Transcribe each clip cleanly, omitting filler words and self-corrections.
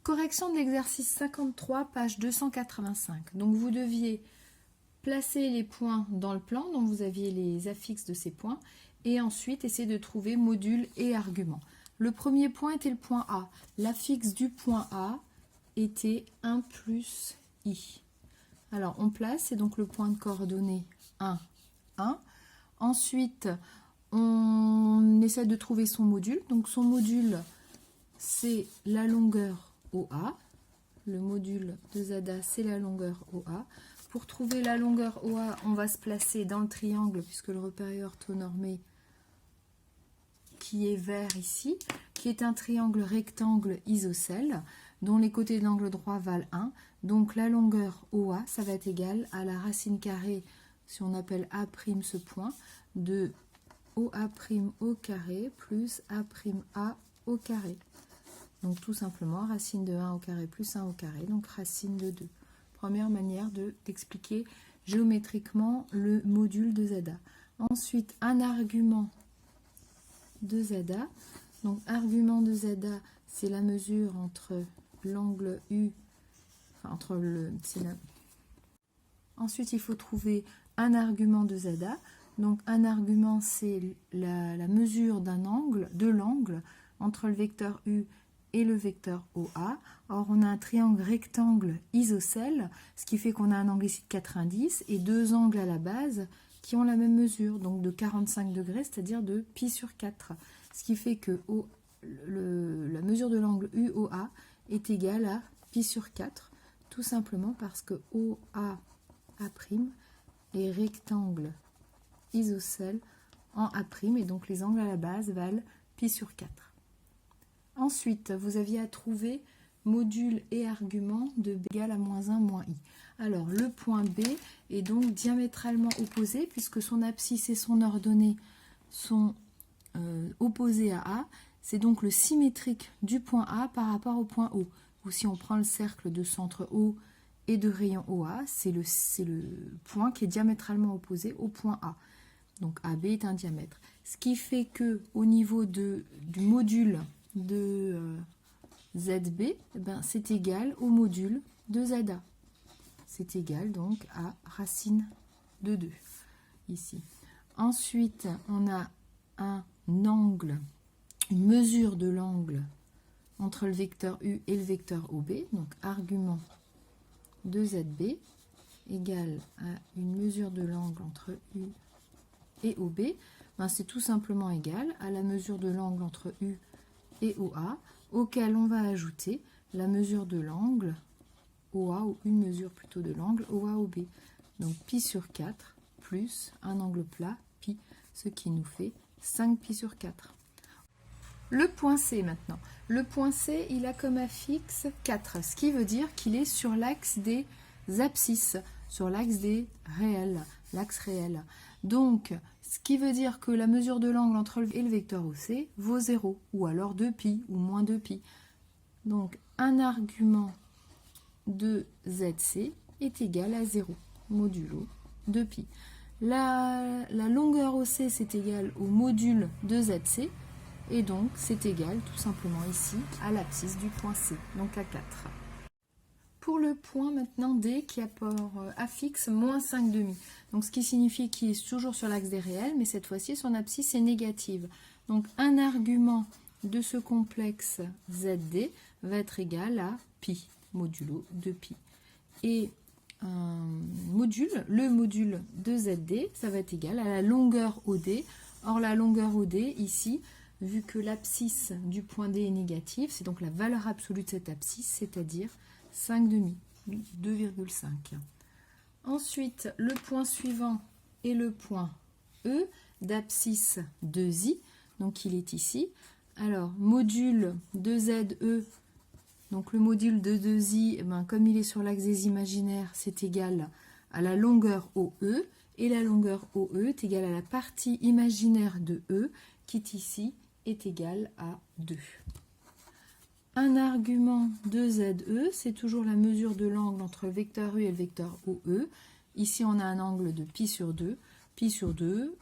Correction de l'exercice 53, page 285. Donc vous deviez placer les points dans le plan, donc vous aviez les affixes de ces points, et ensuite essayer de trouver module et argument. Le premier point était le point A. L'affixe du point A était 1 plus I. Alors on place, c'est donc le point de coordonnées 1, 1. Ensuite, on essaie de trouver son module. Donc son module, c'est la longueur OA. Le module de ZA, c'est la longueur OA. Pour trouver la longueur OA, on va se placer dans le triangle, puisque le repère est orthonormé, qui est vert ici, qui est un triangle rectangle isocèle, dont les côtés de l'angle droit valent 1. Donc la longueur OA, ça va être égal à la racine carrée, si on appelle A' ce point, de OA' au carré plus A'A au carré. Donc tout simplement, racine de 1 au carré plus 1 au carré, donc racine de 2. Première manière d'expliquer géométriquement le module de ZA. Ensuite, un argument de ZA. Donc argument de ZA, c'est la mesure entre l'angle U, enfin, entre le... Ensuite, il faut trouver un argument de ZA. Donc un argument, c'est la mesure d'un angle, de l'angle, entre le vecteur U et le vecteur OA. Or, on a un triangle rectangle isocèle, ce qui fait qu'on a un angle ici de 90 et deux angles à la base qui ont la même mesure, donc de 45 degrés, c'est-à-dire de pi sur 4. Ce qui fait que la mesure de l'angle UOA est égale à pi sur 4, tout simplement parce que OAA' est rectangle isocèle en A', et donc les angles à la base valent pi sur 4. Ensuite, vous aviez à trouver module et argument de b égale à moins 1 moins i. Alors, le point B est donc diamétralement opposé, puisque son abscisse et son ordonnée sont opposés à A. C'est donc le symétrique du point A par rapport au point O. Ou si on prend le cercle de centre O et de rayon OA, c'est le point qui est diamétralement opposé au point A. Donc AB est un diamètre. Ce qui fait que au niveau du module de ZB, eh ben, c'est égal au module de ZA. C'est égal donc à racine de 2 ici. Ensuite, on a un angle, une mesure de l'angle entre le vecteur U et le vecteur OB. Donc argument de ZB égale à une mesure de l'angle entre U et OB. Ben, c'est tout simplement égal à la mesure de l'angle entre U et OA, auquel on va ajouter la mesure de l'angle OA, ou une mesure plutôt de l'angle OA-OB. Donc pi sur 4 plus un angle plat, pi, ce qui nous fait 5 pi sur 4. Le point C maintenant. Le point C, il a comme affixe 4, ce qui veut dire qu'il est sur l'axe des abscisses, sur l'axe des réels, l'axe réel. Donc, ce qui veut dire que la mesure de l'angle entre le vecteur OC vaut 0, ou alors 2pi, ou moins 2pi. Donc, un argument de ZC est égal à 0, modulo 2pi. La longueur OC, c'est égal au module de ZC, et donc c'est égal tout simplement ici à l'abscisse du point C, donc à 4. Pour le point maintenant D qui a pour affixe moins 5 demi, donc ce qui signifie qu'il est toujours sur l'axe des réels, mais cette fois-ci son abscisse est négative. Donc un argument de ce complexe ZD va être égal à pi, modulo 2pi. Et le module de ZD, ça va être égal à la longueur OD. Or la longueur OD ici, vu que l'abscisse du point D est négative, c'est donc la valeur absolue de cette abscisse, c'est-à-dire 5 demi, 2,5. Ensuite, le point suivant est le point E d'abscisse 2i, donc il est ici. Alors, module de ZE, donc le module de 2i, eh ben, comme il est sur l'axe des imaginaires, c'est égal à la longueur OE, et la longueur OE est égale à la partie imaginaire de E, qui est ici, est égale à 2. Un argument de ZE, c'est toujours la mesure de l'angle entre le vecteur U et le vecteur OE. Ici, on a un angle de pi sur 2,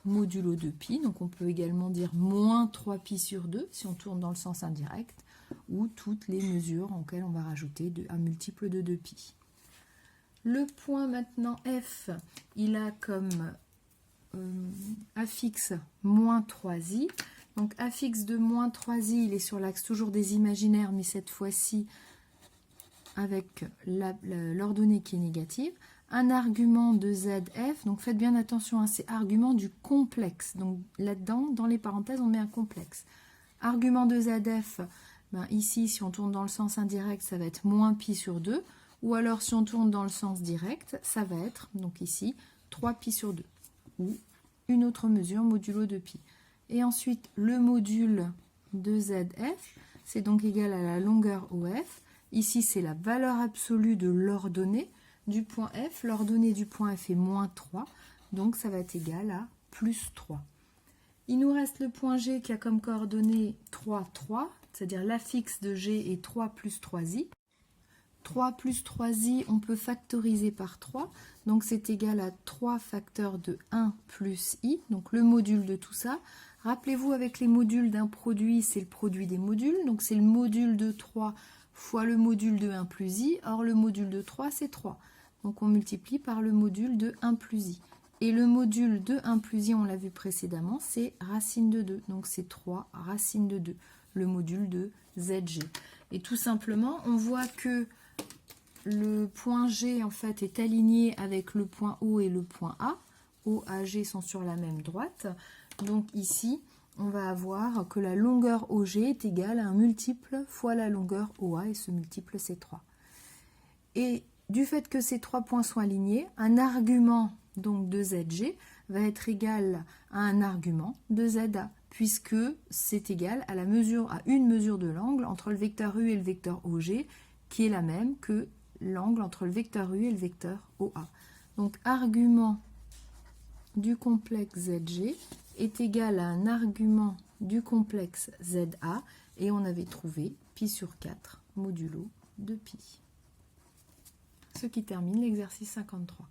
modulo 2pi, donc on peut également dire moins 3pi sur 2, si on tourne dans le sens indirect. ou toutes les mesures auxquelles on va rajouter un multiple de 2π. Le point maintenant F, il a comme affixe moins 3i. Donc affixe de moins 3i, il est sur l'axe toujours des imaginaires, mais cette fois-ci avec l'ordonnée qui est négative. Un argument de ZF, donc faites bien attention, c'est argument du complexe. Donc là-dedans, dans les parenthèses, on met un complexe. Argument de ZF, ici, si on tourne dans le sens indirect, ça va être moins pi sur 2. Ou alors, si on tourne dans le sens direct, ça va être, donc ici, 3π sur 2. Ou une autre mesure, modulo de pi. Et ensuite, le module de ZF, c'est donc égal à la longueur OF. Ici, c'est la valeur absolue de l'ordonnée du point F. L'ordonnée du point F est moins 3, donc ça va être égal à plus 3. Il nous reste le point G qui a comme coordonnée 3, 3, c'est-à-dire l'affixe de G est 3 plus 3i. 3 plus 3i, on peut factoriser par 3, donc c'est égal à 3 facteurs de 1 plus i, donc le module de tout ça. Rappelez-vous, avec les modules d'un produit, c'est le produit des modules, donc c'est le module de 3 fois le module de 1 plus i, or le module de 3 c'est 3. Donc on multiplie par le module de 1 plus i. Et le module de 1 plus i, on l'a vu précédemment, c'est racine de 2. Donc c'est 3 racine de 2, le module de ZG. Et tout simplement, on voit que le point G en fait est aligné avec le point O et le point A. O et G sont sur la même droite. Donc ici, on va avoir que la longueur OG est égale à un multiple fois la longueur OA, et ce multiple c'est 3. Et du fait que ces trois points sont alignés, un argument donc de ZG va être égal à un argument de ZA, puisque c'est égal à une mesure de l'angle entre le vecteur U et le vecteur OG, qui est la même que l'angle entre le vecteur U et le vecteur OA. Donc argument du complexe ZG est égal à un argument du complexe ZA, et on avait trouvé pi sur 4 modulo de pi. Ce qui termine l'exercice 53.